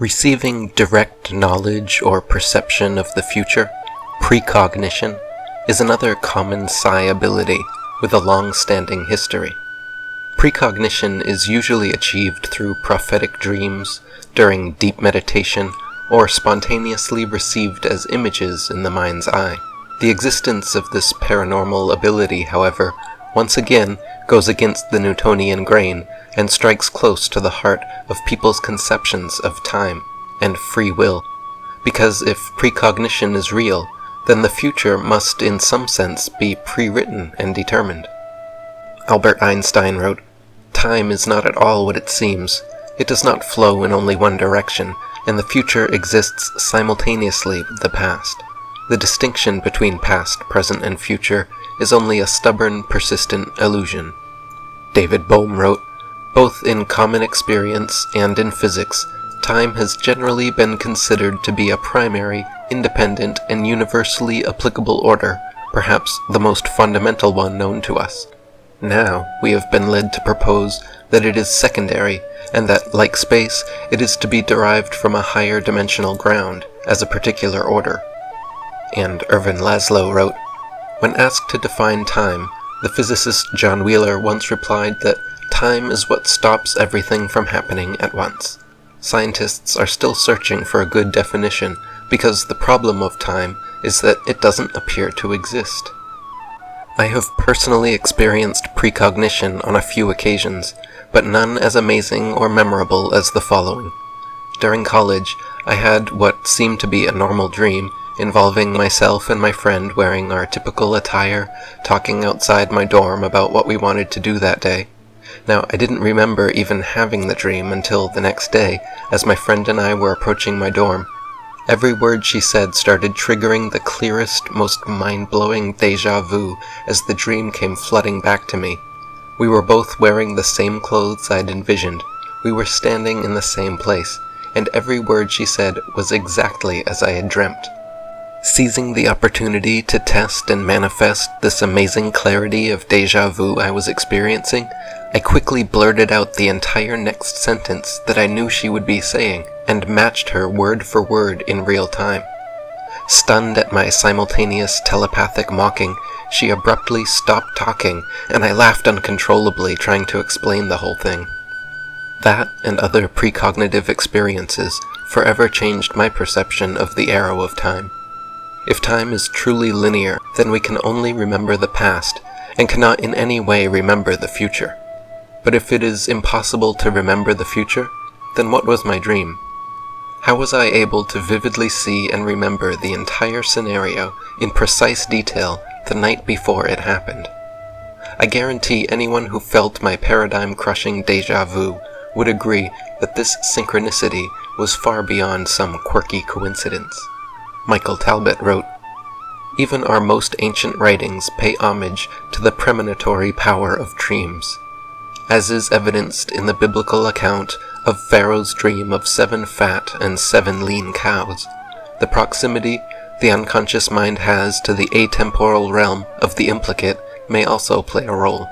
Receiving direct knowledge or perception of the future, precognition, is another common psi ability with a long-standing history. Precognition is usually achieved through prophetic dreams, during deep meditation, or spontaneously received as images in the mind's eye. The existence of this paranormal ability, however, once again goes against the Newtonian grain and strikes close to the heart of people's conceptions of time and free will, because if precognition is real, then the future must in some sense be pre-written and determined. Albert Einstein wrote, "Time is not at all what it seems. It does not flow in only one direction, and the future exists simultaneously with the past. The distinction between past, present, and future is only a stubborn, persistent illusion." David Bohm wrote, "Both in common experience and in physics, time has generally been considered to be a primary, independent, and universally applicable order, perhaps the most fundamental one known to us. Now we have been led to propose that it is secondary, and that, like space, it is to be derived from a higher dimensional ground, as a particular order." And Ervin Laszlo wrote, "When asked to define time, the physicist John Wheeler once replied that time is what stops everything from happening at once. Scientists are still searching for a good definition because the problem of time is that it doesn't appear to exist." I have personally experienced precognition on a few occasions, but none as amazing or memorable as the following. During college, I had what seemed to be a normal dream involving myself and my friend wearing our typical attire, talking outside my dorm about what we wanted to do that day. Now, I didn't remember even having the dream until the next day, as my friend and I were approaching my dorm. Every word she said started triggering the clearest, most mind-blowing déjà vu as the dream came flooding back to me. We were both wearing the same clothes I'd envisioned. We were standing in the same place, and every word she said was exactly as I had dreamt. Seizing the opportunity to test and manifest this amazing clarity of déjà vu I was experiencing, I quickly blurted out the entire next sentence that I knew she would be saying, and matched her word for word in real time. Stunned at my simultaneous telepathic mocking, she abruptly stopped talking, and I laughed uncontrollably, trying to explain the whole thing. That and other precognitive experiences forever changed my perception of the arrow of time. If time is truly linear, then we can only remember the past, and cannot in any way remember the future. But if it is impossible to remember the future, then what was my dream? How was I able to vividly see and remember the entire scenario in precise detail the night before it happened? I guarantee anyone who felt my paradigm-crushing déjà vu would agree that this synchronicity was far beyond some quirky coincidence. Michael Talbot wrote, "Even our most ancient writings pay homage to the premonitory power of dreams, as is evidenced in the biblical account of Pharaoh's dream of 7 fat and 7 lean cows. The proximity the unconscious mind has to the atemporal realm of the implicate may also play a role.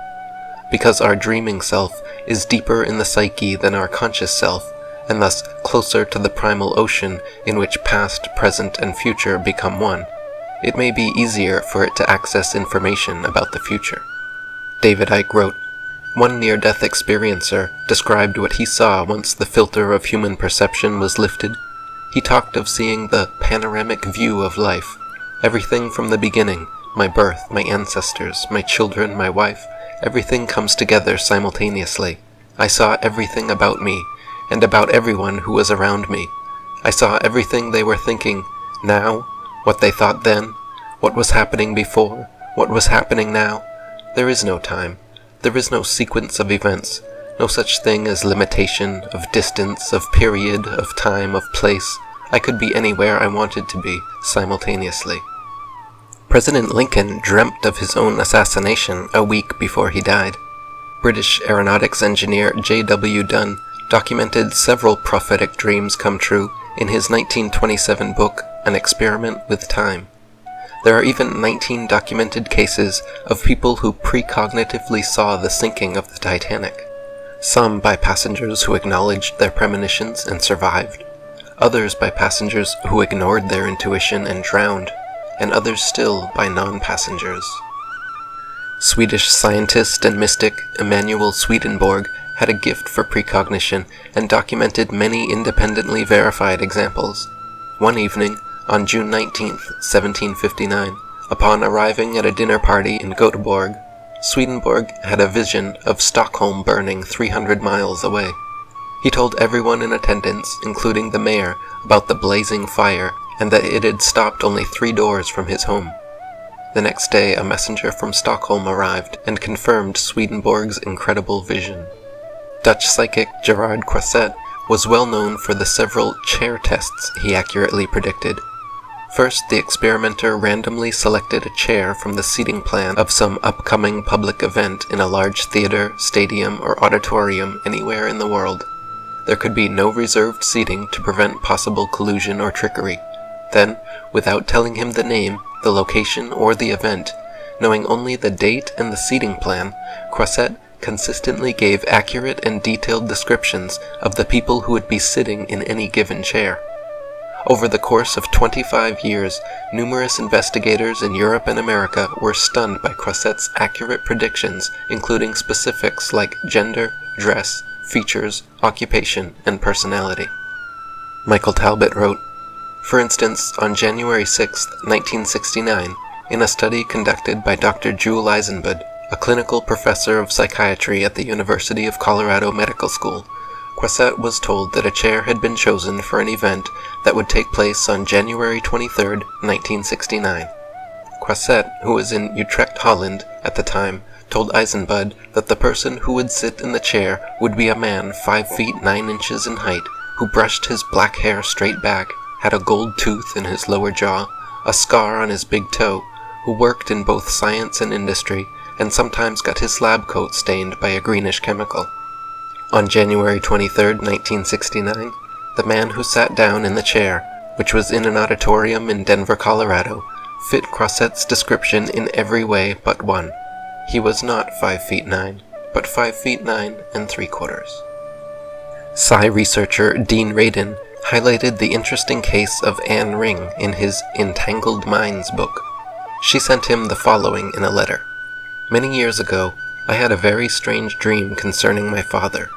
Because our dreaming self is deeper in the psyche than our conscious self, and thus closer to the primal ocean in which past, present, and future become one, it may be easier for it to access information about the future." David Icke wrote, "One near-death experiencer described what he saw once the filter of human perception was lifted. He talked of seeing the panoramic view of life, everything from the beginning, my birth, my ancestors, my children, my wife, everything comes together simultaneously. I saw everything about me, and about everyone who was around me. I saw everything they were thinking now, what they thought then, what was happening before, what was happening now. There is no time. There is no sequence of events, no such thing as limitation, of distance, of period, of time, of place. I could be anywhere I wanted to be, simultaneously." President Lincoln dreamt of his own assassination a week before he died. British aeronautics engineer J.W. Dunn documented several prophetic dreams come true in his 1927 book, An Experiment with Time. There are even 19 documented cases of people who precognitively saw the sinking of the Titanic, some by passengers who acknowledged their premonitions and survived, others by passengers who ignored their intuition and drowned, and others still by non-passengers. Swedish scientist and mystic Emanuel Swedenborg had a gift for precognition and documented many independently verified examples. One evening, on June 19, 1759, upon arriving at a dinner party in Göteborg, Swedenborg had a vision of Stockholm burning 300 miles away. He told everyone in attendance, including the mayor, about the blazing fire and that it had stopped only 3 doors from his home. The next day, a messenger from Stockholm arrived and confirmed Swedenborg's incredible vision. Dutch psychic Gerard Croiset was well known for the several chair tests he accurately predicted. First, the experimenter randomly selected a chair from the seating plan of some upcoming public event in a large theater, stadium, or auditorium anywhere in the world. There could be no reserved seating to prevent possible collusion or trickery. Then, without telling him the name, the location, or the event, knowing only the date and the seating plan, Croiset consistently gave accurate and detailed descriptions of the people who would be sitting in any given chair. Over the course of 25 years, numerous investigators in Europe and America were stunned by Croiset's accurate predictions, including specifics like gender, dress, features, occupation, and personality. Michael Talbot wrote, "For instance, on January 6, 1969, in a study conducted by Dr. Jule Eisenbud, a clinical professor of psychiatry at the University of Colorado Medical School, Croiset was told that a chair had been chosen for an event that would take place on January 23, 1969. Croiset, who was in Utrecht, Holland, at the time, told Eisenbud that the person who would sit in the chair would be a man 5 feet 9 inches in height, who brushed his black hair straight back, had a gold tooth in his lower jaw, a scar on his big toe, who worked in both science and industry, and sometimes got his lab coat stained by a greenish chemical. On January 23, 1969, the man who sat down in the chair, which was in an auditorium in Denver, Colorado, fit Croiset's description in every way but one. He was not 5 feet 9, but 5 feet 9 3/4. Psi researcher Dean Radin highlighted the interesting case of Anne Ring in his Entangled Minds book. She sent him the following in a letter. "Many years ago, I had a very strange dream concerning my father.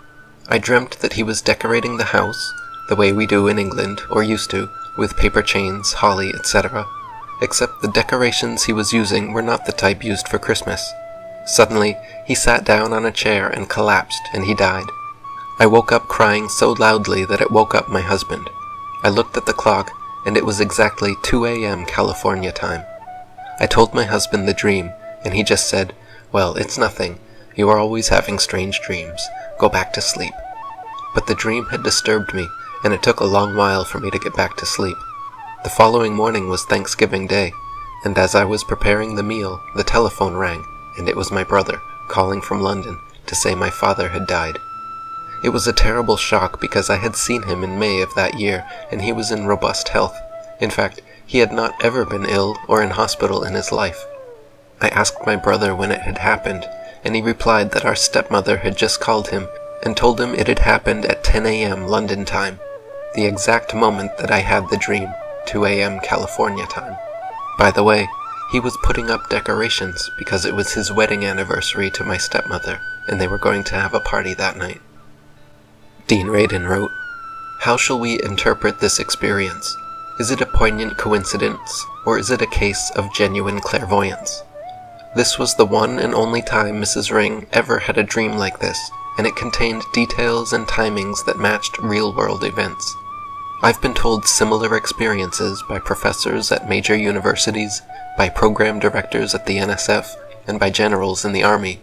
I dreamt that he was decorating the house, the way we do in England, or used to, with paper chains, holly, etc., except the decorations he was using were not the type used for Christmas. Suddenly, he sat down on a chair and collapsed, and he died. I woke up crying so loudly that it woke up my husband. I looked at the clock, and it was exactly 2 a.m. California time. I told my husband the dream, and he just said, 'Well, it's nothing. You are always having strange dreams. Go back to sleep.' But the dream had disturbed me, and it took a long while for me to get back to sleep. The following morning was Thanksgiving Day, and as I was preparing the meal, the telephone rang, and it was my brother, calling from London, to say my father had died. It was a terrible shock because I had seen him in May of that year, and he was in robust health. In fact, he had not ever been ill or in hospital in his life. I asked my brother when it had happened, and he replied that our stepmother had just called him and told him it had happened at 10 a.m. London time, the exact moment that I had the dream, 2 a.m. California time. By the way, he was putting up decorations because it was his wedding anniversary to my stepmother, and they were going to have a party that night." Dean Radin wrote, "How shall we interpret this experience? Is it a poignant coincidence, or is it a case of genuine clairvoyance? This was the one and only time Mrs. Ring ever had a dream like this, and it contained details and timings that matched real-world events. I've been told similar experiences by professors at major universities, by program directors at the NSF, and by generals in the Army.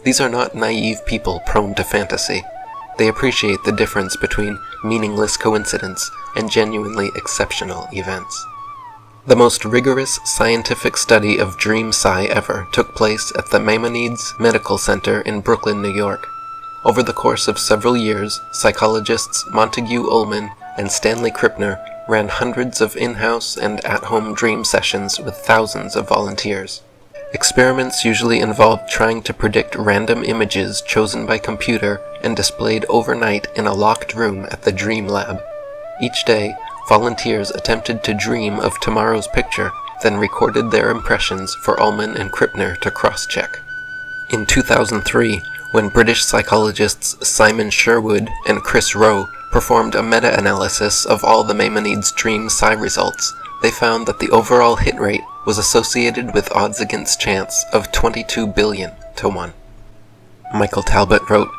These are not naive people prone to fantasy. They appreciate the difference between meaningless coincidence and genuinely exceptional events. The most rigorous scientific study of dream psi ever took place at the Maimonides Medical Center in Brooklyn, New York. Over the course of several years, psychologists Montague Ullman and Stanley Krippner ran hundreds of in-house and at-home dream sessions with thousands of volunteers. Experiments usually involved trying to predict random images chosen by computer and displayed overnight in a locked room at the Dream Lab. Each day, volunteers attempted to dream of tomorrow's picture, then recorded their impressions for Ullman and Krippner to cross-check. In 2003, when British psychologists Simon Sherwood and Chris Rowe performed a meta-analysis of all the Maimonides' dream psi results, they found that the overall hit rate was associated with odds against chance of 22 billion to 1. Michael Talbot wrote,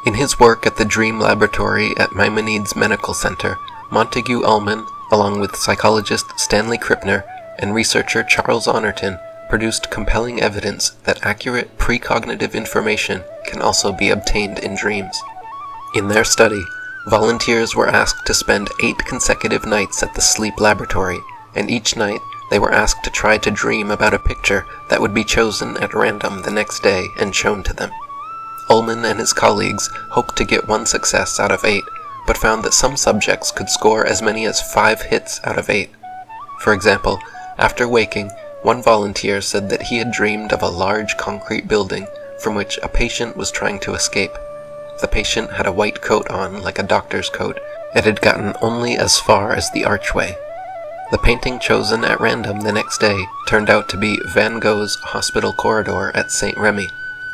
"In his work at the Dream Laboratory at Maimonides Medical Center, Montague Ullman, along with psychologist Stanley Krippner and researcher Charles Honorton, produced compelling evidence that accurate precognitive information can also be obtained in dreams. In their study, volunteers were asked to spend 8 consecutive nights at the sleep laboratory, and each night they were asked to try to dream about a picture that would be chosen at random the next day and shown to them. Ullman and his colleagues hoped to get 1 success out of 8, but found that some subjects could score as many as 5 hits out of 8. For example, after waking, one volunteer said that he had dreamed of a large concrete building from which a patient was trying to escape. The patient had a white coat on, like a doctor's coat, and had gotten only as far as the archway. The painting chosen at random the next day turned out to be Van Gogh's Hospital Corridor at St. Remy,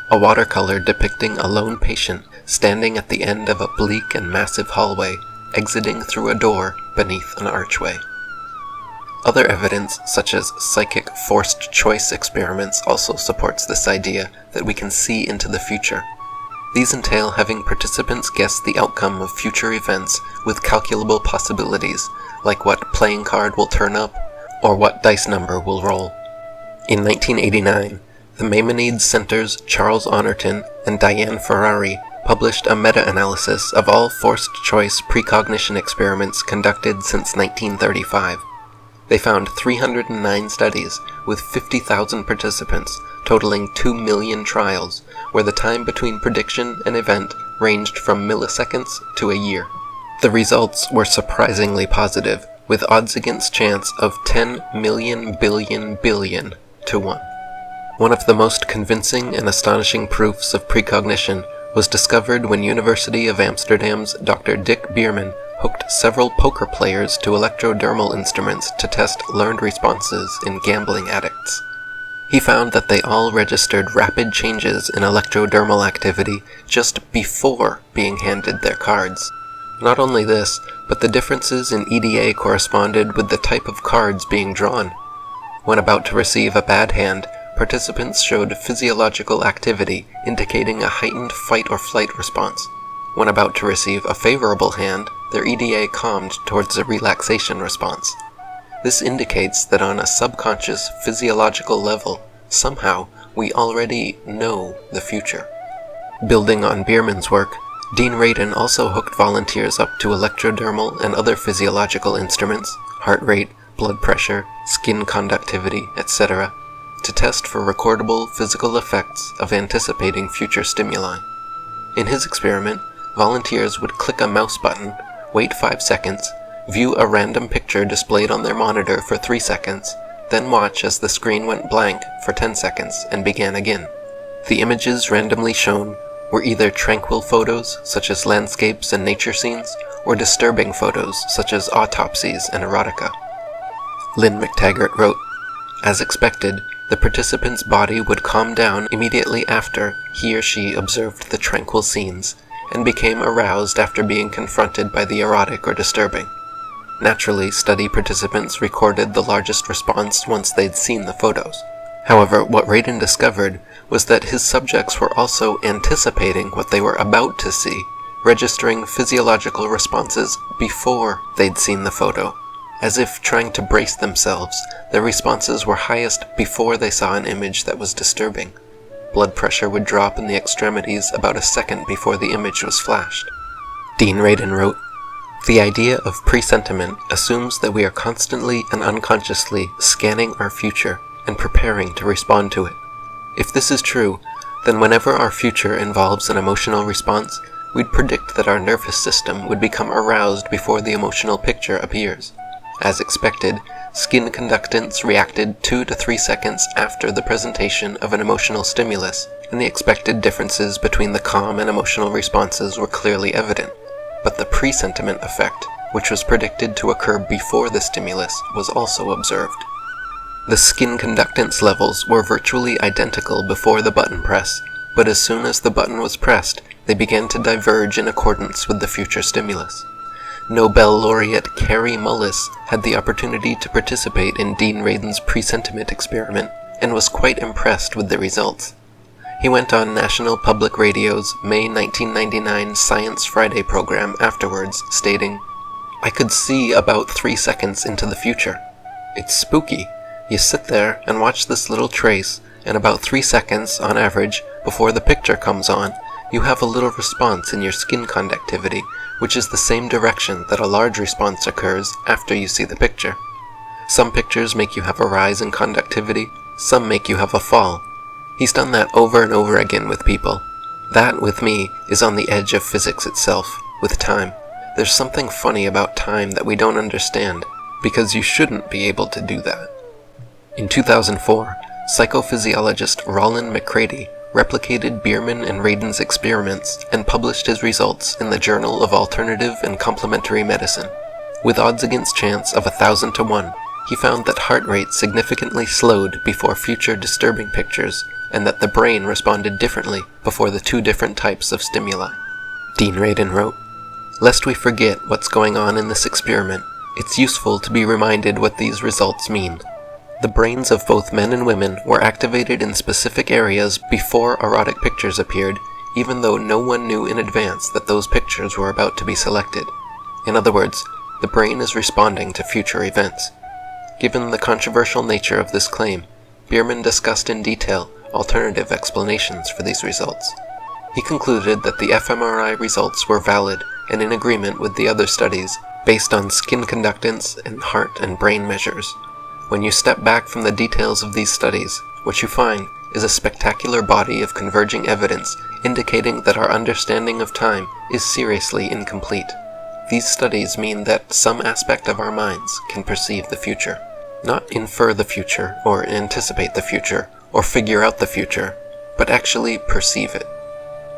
a watercolor depicting a lone patient standing at the end of a bleak and massive hallway, exiting through a door beneath an archway. Other evidence, such as psychic forced choice experiments, also supports this idea that we can see into the future. These entail having participants guess the outcome of future events with calculable possibilities, like what playing card will turn up, or what dice number will roll. In 1989, the Maimonides Center's Charles Honorton and Diane Ferrari published a meta-analysis of all forced choice precognition experiments conducted since 1935. They found 309 studies with 50,000 participants, totaling 2 million trials, where the time between prediction and event ranged from milliseconds to a year. The results were surprisingly positive, with odds against chance of 10 million billion to 1. One of the most convincing and astonishing proofs of precognition was discovered when University of Amsterdam's Dr. Dick Bierman hooked several poker players to electrodermal instruments to test learned responses in gambling addicts. He found that they all registered rapid changes in electrodermal activity just before being handed their cards. Not only this, but the differences in EDA corresponded with the type of cards being drawn. When about to receive a bad hand, participants showed physiological activity indicating a heightened fight or flight response. When about to receive a favorable hand, their EDA calmed towards a relaxation response. This indicates that on a subconscious physiological level, somehow we already know the future. Building on Bierman's work, Dean Radin also hooked volunteers up to electrodermal and other physiological instruments, heart rate, blood pressure, skin conductivity, etc., to test for recordable physical effects of anticipating future stimuli. In his experiment, volunteers would click a mouse button, wait 5 seconds, view a random picture displayed on their monitor for 3 seconds, then watch as the screen went blank for 10 seconds and began again. The images randomly shown were either tranquil photos, such as landscapes and nature scenes, or disturbing photos, such as autopsies and erotica. Lynn McTaggart wrote, "As expected, the participant's body would calm down immediately after he or she observed the tranquil scenes, and became aroused after being confronted by the erotic or disturbing. Naturally, study participants recorded the largest response once they'd seen the photos. However, what Radin discovered was that his subjects were also anticipating what they were about to see, registering physiological responses before they'd seen the photo. As if trying to brace themselves, their responses were highest before they saw an image that was disturbing. Blood pressure would drop in the extremities about a second before the image was flashed." Dean Radin wrote, "The idea of presentiment assumes that we are constantly and unconsciously scanning our future and preparing to respond to it. If this is true, then whenever our future involves an emotional response, we'd predict that our nervous system would become aroused before the emotional picture appears. As expected, skin conductance reacted 2 to 3 seconds after the presentation of an emotional stimulus, and the expected differences between the calm and emotional responses were clearly evident. But the presentiment effect which was predicted to occur before the stimulus, was also observed. The skin conductance levels were virtually identical before the button press, but as soon as the button was pressed, they began to diverge in accordance with the future stimulus. Nobel laureate Kary Mullis had the opportunity to participate in Dean Radin's presentiment experiment and was quite impressed with the results. He went on National Public Radio's May 1999 Science Friday program afterwards, stating, "I could see about 3 seconds into the future. It's spooky. You sit there and watch this little trace, and about 3 seconds, on average, before the picture comes on, you have a little response in your skin conductivity, which is the same direction that a large response occurs after you see the picture. Some pictures make you have a rise in conductivity, some make you have a fall. He's done that over and over again with people. That, with me, is on the edge of physics itself, with time. There's something funny about time that we don't understand, because you shouldn't be able to do that." In 2004, psychophysiologist Roland McCready replicated Bierman and Radin's experiments and published his results in the Journal of Alternative and Complementary Medicine. With odds against chance of 1,000 to 1, he found that heart rate significantly slowed before future disturbing pictures, and that the brain responded differently before the two different types of stimuli. Dean Radin wrote, "Lest we forget what's going on in this experiment, it's useful to be reminded what these results mean. The brains of both men and women were activated in specific areas before erotic pictures appeared, even though no one knew in advance that those pictures were about to be selected. In other words, the brain is responding to future events." Given the controversial nature of this claim, Bierman discussed in detail alternative explanations for these results. He concluded that the fMRI results were valid and in agreement with the other studies based on skin conductance and heart and brain measures. When you step back from the details of these studies, what you find is a spectacular body of converging evidence indicating that our understanding of time is seriously incomplete. These studies mean that some aspect of our minds can perceive the future. Not infer the future, or anticipate the future, or figure out the future, but actually perceive it.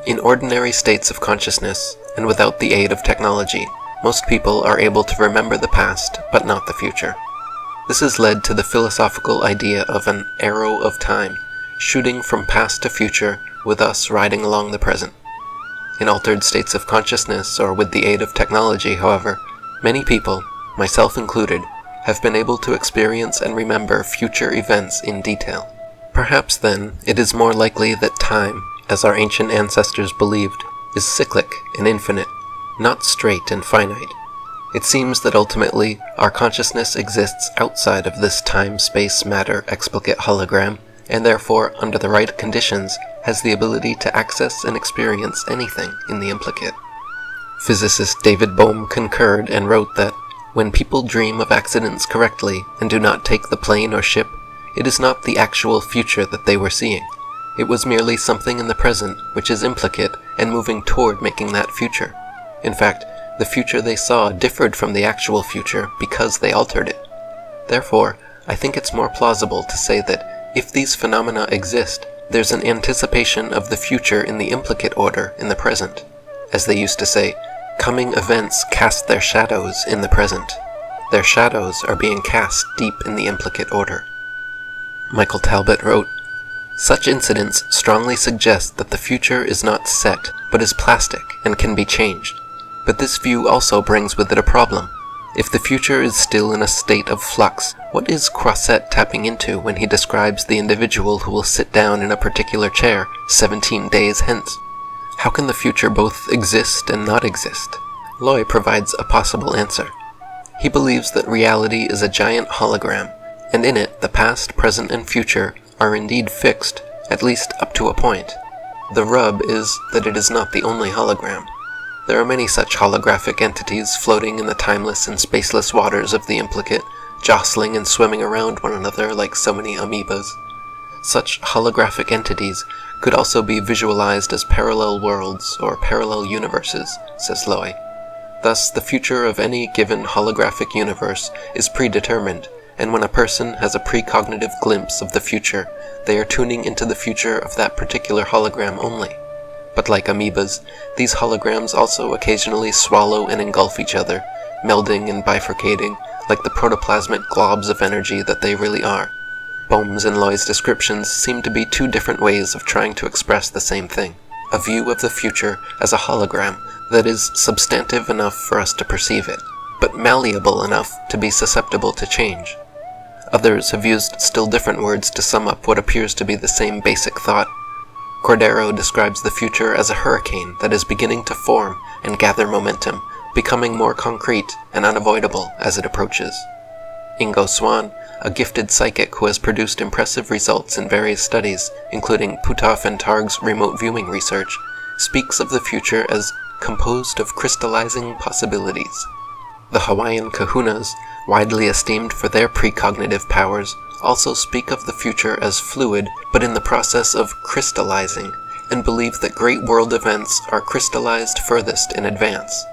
In ordinary states of consciousness, and without the aid of technology, most people are able to remember the past, but not the future. This has led to the philosophical idea of an arrow of time, shooting from past to future, with us riding along the present. In altered states of consciousness, or with the aid of technology, however, many people, myself included, have been able to experience and remember future events in detail. Perhaps then, it is more likely that time, as our ancient ancestors believed, is cyclic and infinite, not straight and finite. It seems that ultimately, our consciousness exists outside of this time-space-matter explicate hologram, and therefore, under the right conditions, has the ability to access and experience anything in the implicate. Physicist David Bohm concurred and wrote that, "When people dream of accidents correctly and do not take the plane or ship, it is not the actual future that they were seeing. It was merely something in the present which is implicate and moving toward making that future. In fact, the future they saw differed from the actual future because they altered it. Therefore, I think it's more plausible to say that if these phenomena exist, there's an anticipation of the future in the implicate order in the present. As they used to say, coming events cast their shadows in the present. Their shadows are being cast deep in the implicate order." Michael Talbot wrote, "Such incidents strongly suggest that the future is not set, but is plastic and can be changed. But this view also brings with it a problem. If the future is still in a state of flux, what is Croisset tapping into when he describes the individual who will sit down in a particular chair 17 days hence? How can the future both exist and not exist?" Loy provides a possible answer. He believes that reality is a giant hologram, and in it the past, present, and future are indeed fixed, at least up to a point. The rub is that it is not the only hologram. There are many such holographic entities floating in the timeless and spaceless waters of the implicate, jostling and swimming around one another like so many amoebas. Such holographic entities could also be visualized as parallel worlds or parallel universes, says Loy. Thus, the future of any given holographic universe is predetermined, and when a person has a precognitive glimpse of the future, they are tuning into the future of that particular hologram only. But like amoebas, these holograms also occasionally swallow and engulf each other, melding and bifurcating like the protoplasmic globs of energy that they really are. Bohm's and Loy's descriptions seem to be two different ways of trying to express the same thing, a view of the future as a hologram that is substantive enough for us to perceive it, but malleable enough to be susceptible to change. Others have used still different words to sum up what appears to be the same basic thought. Cordero describes the future as a hurricane that is beginning to form and gather momentum, becoming more concrete and unavoidable as it approaches. Ingo Swann, a gifted psychic who has produced impressive results in various studies, including Puthoff and Targ's remote viewing research, speaks of the future as composed of crystallizing possibilities. The Hawaiian kahunas, widely esteemed for their precognitive powers, also speak of the future as fluid but in the process of crystallizing, and believe that great world events are crystallized furthest in advance,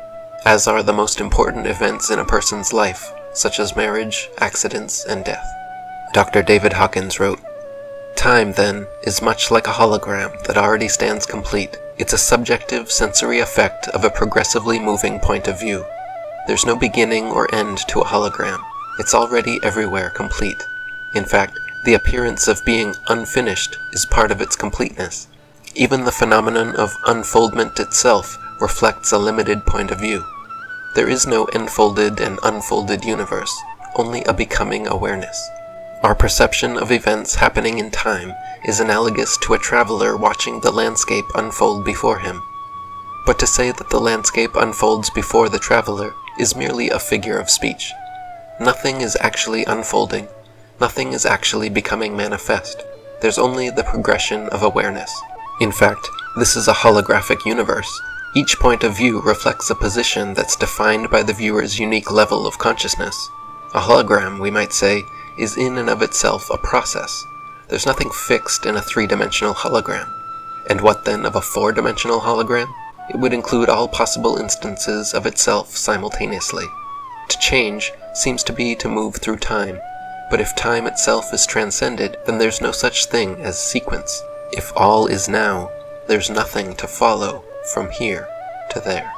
as are the most important events in a person's life, such as marriage, accidents, and death. Dr. David Hawkins wrote, "Time, then, is much like a hologram that already stands complete. It's a subjective sensory effect of a progressively moving point of view. There's no beginning or end to a hologram. It's already everywhere complete. In fact, the appearance of being unfinished is part of its completeness. Even the phenomenon of unfoldment itself reflects a limited point of view. There is no enfolded and unfolded universe, only a becoming awareness. Our perception of events happening in time is analogous to a traveler watching the landscape unfold before him. But to say that the landscape unfolds before the traveler is merely a figure of speech. Nothing is actually unfolding. Nothing is actually becoming manifest. There's only the progression of awareness. In fact, this is a holographic universe. Each point of view reflects a position that's defined by the viewer's unique level of consciousness. A hologram, we might say, is in and of itself a process. There's nothing fixed in a three-dimensional hologram. And what then of a four-dimensional hologram? It would include all possible instances of itself simultaneously. To change seems to be to move through time, but if time itself is transcended, then there's no such thing as sequence. If all is now, there's nothing to follow from here to there.